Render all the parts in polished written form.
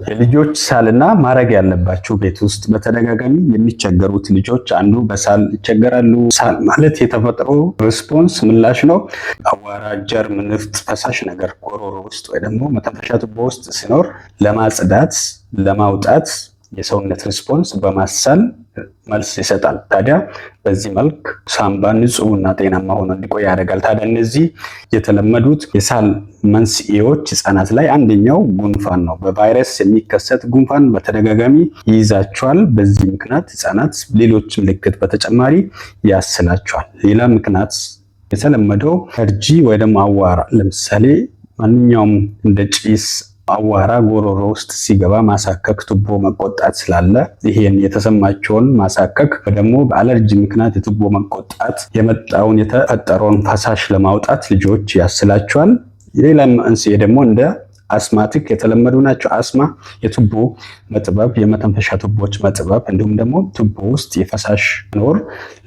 የልጆች ሳልና ማድረግ ያለባቸው ቤት ውስጥ በተደጋጋሚ የሚቸገሩት ልጆች አንዱ በሳል ይቸገራሉ። ሳል ማለት የተፈጥሮ ሪስፖንስ ምላሽ ነው። አዋራ፣ ጀርም፣ ንፍጥ፣ ፈሳሽ ነገር ጎሮሮ ውስጥ ወይ ደግሞ መተንፈሻ ቱቦ ውስጥ ሲኖር ለማጽዳት ለማውጣት የሰውነት ሪስፖንስ በማሳል መልስ ይሰጣል። ታዲያ በዚህ መልክ ሳምባ ንጹህና ጤናማ ሆኖ እንዲቆይ ያደርጋል። ታዲያ እነዚህ የተለመዱት የሳል መንስኤዎች ህጻናት ላይ አንደኛው ጉንፋን ነው። በቫይረስ የሚከሰት ጉንፋን በተደጋጋሚ ይይዛቸዋል። በዚህ ምክንያት ህጻናት ሌሎች ምልክት በተጨማሪ ያስላቸዋል። ሌላ ምክንያት የተለመደው አለርጂ ወይ ደግሞ አዋራ፣ ለምሳሌ ማንኛውም እንደ ጭስ አዋራ ጎሮሮ ውስጥ ሲገባ ማሳከክ፣ ቱቦ መቆጣት ስላለ ይሄን የተሰማቸውን ማሳከክ ደግሞ በአለርጂ ምክንያት የቱቦ መቆጣት የመጣውን የተፈጠረውን ፈሳሽ ለማውጣት ልጆች ያስላቸዋል። ሌላ መንስኤ ደግሞ እንደ አስማቲክ የተለመዱ ናቸው። አስማ፣ የቱቦ መጥበብ፣ የመተንፈሻ ቱቦች መጥበብ እንዲሁም ደግሞ ቱቦ ውስጥ የፈሳሽ መኖር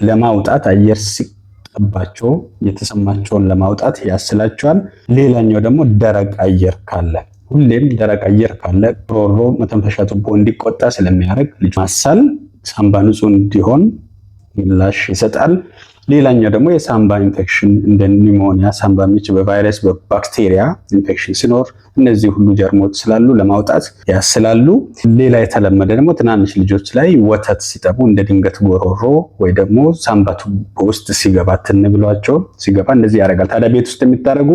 ለማውጣት አየር ሲጠባቸው የተሰማቸውን ለማውጣት ያስላቸዋል። ሌላኛው ደግሞ ደረቅ አየር ካለ ሁሌም ደረቅ አየር ካለ ጉሮሮ መተንፈሻ ቱቦ እንዲቆጣ ስለሚያደርግ ልጅ ማሳል ሳምባ ንጹህ እንዲሆን ምላሽ ይሰጣል። ሌላኛው ደግሞ የሳምባ ኢንፌክሽን እንደ ኒሞኒያ፣ ሳምባ ምች፣ በቫይረስ በባክቴሪያ ኢንፌክሽን ሲኖር እነዚህ ሁሉ ጀርሞች ስላሉ ለማውጣት ያስላሉ። ሌላ የተለመደ ደግሞ ትናንሽ ልጆች ላይ ወተት ሲጠቡ እንደ ድንገት ጎሮሮ ወይ ደግሞ ሳምባ ቱቦ ውስጥ ሲገባ ትን ብሏቸው ሲገባ እንደዚህ ያደርጋል። ታዲያ ቤት ውስጥ የሚታረጉ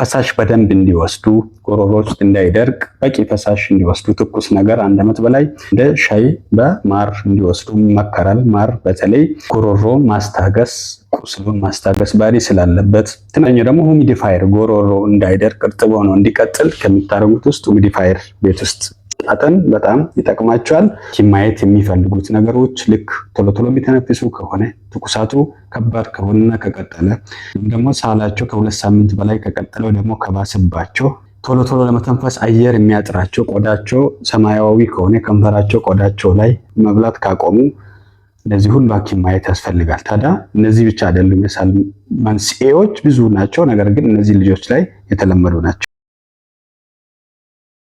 ፈሳሽ በደንብ እንዲወስዱ፣ ጎሮሮ ውስጥ እንዳይደርቅ በቂ ፈሳሽ እንዲወስዱ፣ ትኩስ ነገር 1 ዓመት በላይ እንደ ሻይ በማር እንዲወስዱ ይመከራል። ማር በተለይ ጎሮሮን ማስታገስ ቁስሉን ማስታገስ ባህሪ ስላለበት። ትናኛው ደግሞ ሁሚዲፋየር ጎሮሮ እንዳይደርቅ እርጥብ ሆኖ እንዲቀጥል ከሚታረጉት ውስጥ ሁሚዲፋየር ቤት ውስጥ ጣጠን በጣም ይጠቅማቸዋል። ማየት የሚፈልጉት ነገሮች ልክ ቶሎ ቶሎ የሚተነፍሱ ከሆነ ትኩሳቱ ከባድ ከሆነና ከቀጠለ ደግሞ ሳላቸው ከ2 ሳምንት በላይ ከቀጠለው ደግሞ ከባስባቸው ቶሎ ቶሎ ለመተንፈስ አየር የሚያጥራቸው ቆዳቸው ሰማያዊ ከሆነ ከንፈራቸው ቆዳቸው ላይ መብላት ካቆሙ እንደዚህ ሁሉ ሐኪም ማየት ያስፈልጋል። ታዲያ እነዚህ ብቻ አይደሉም የሳል መንስኤዎች ብዙ ናቸው። ነገር ግን እነዚህ ልጆች ላይ የተለመዱ ናቸው።